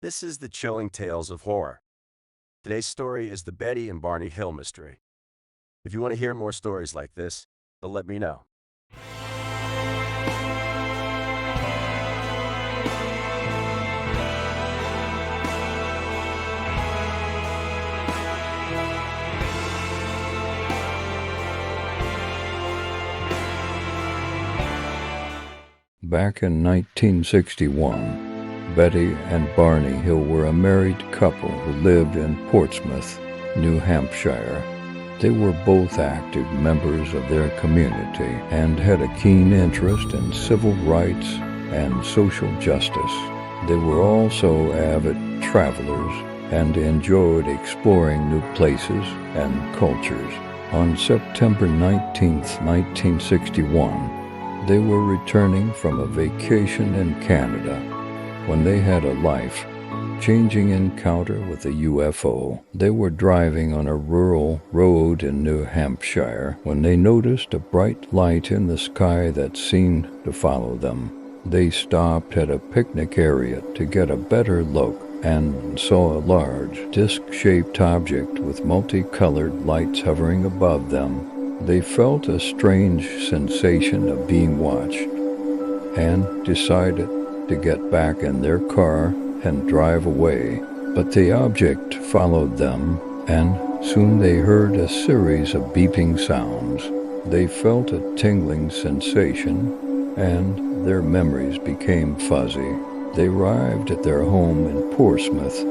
This is the Chilling Tales of Horror. Today's story is the Betty and Barney Hill mystery. If you want to hear more stories like this, then let me know. Back in 1961, Betty and Barney Hill were a married couple who lived in Portsmouth, New Hampshire. They were both active members of their community and had a keen interest in civil rights and social justice. They were also avid travelers and enjoyed exploring new places and cultures. On September 19, 1961, they were returning from a vacation in Canada when they had a life-changing encounter with a UFO. They were driving on a rural road in New Hampshire when they noticed a bright light in the sky that seemed to follow them. They stopped at a picnic area to get a better look and saw a large, disc-shaped object with multicolored lights hovering above them. They felt a strange sensation of being watched and decided to get back in their car and drive away. But the object followed them, and soon they heard a series of beeping sounds. They felt a tingling sensation, and their memories became fuzzy. They arrived at their home in Portsmouth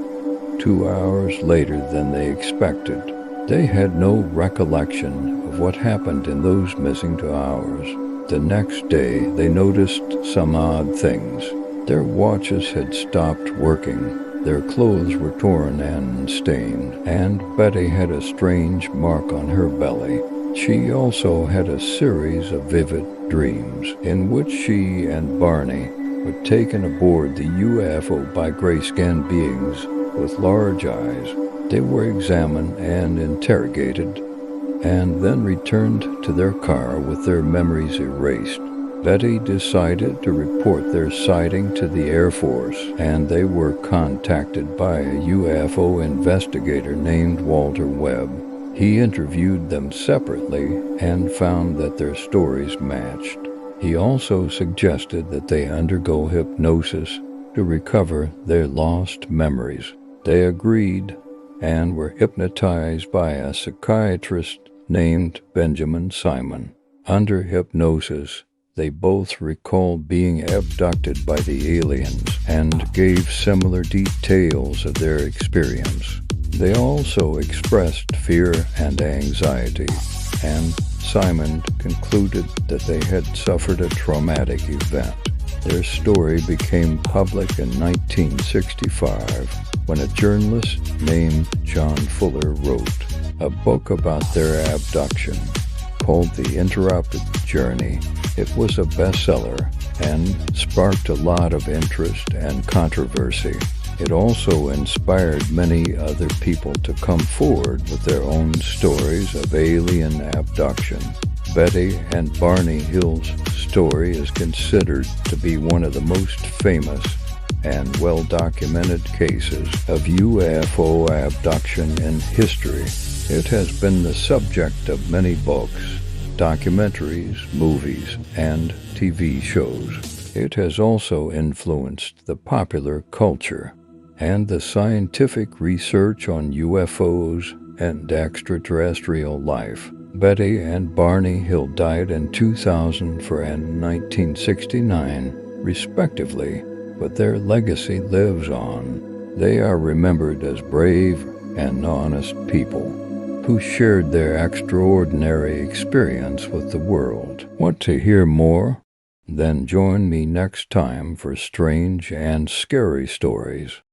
2 hours later than they expected. They had no recollection of what happened in those missing 2 hours. The next day, they noticed some odd things. Their watches had stopped working, their clothes were torn and stained, and Betty had a strange mark on her belly. She also had a series of vivid dreams in which she and Barney were taken aboard the UFO by gray-skinned beings with large eyes. They were examined and interrogated, and then returned to their car with their memories erased. Betty decided to report their sighting to the Air Force, and they were contacted by a UFO investigator named Walter Webb. He interviewed them separately and found that their stories matched. He also suggested that they undergo hypnosis to recover their lost memories. They agreed and were hypnotized by a psychiatrist named Benjamin Simon. Under hypnosis, they both recalled being abducted by the aliens and gave similar details of their experience. They also expressed fear and anxiety, and Simon concluded that they had suffered a traumatic event. Their story became public in 1965 when a journalist named John Fuller wrote a book about their abduction called The Interrupted Journey. It was a bestseller and sparked a lot of interest and controversy. It also inspired many other people to come forward with their own stories of alien abduction. Betty and Barney Hill's story is considered to be one of the most famous and well-documented cases of UFO abduction in history. It has been the subject of many books, documentaries, movies, and TV shows. It has also influenced the popular culture and the scientific research on UFOs and extraterrestrial life. Betty and Barney Hill died in 2004 and 1969, respectively, but their legacy lives on. They are remembered as brave and honest people who shared their extraordinary experience with the world. Want to hear more? Then join me next time for strange and scary stories.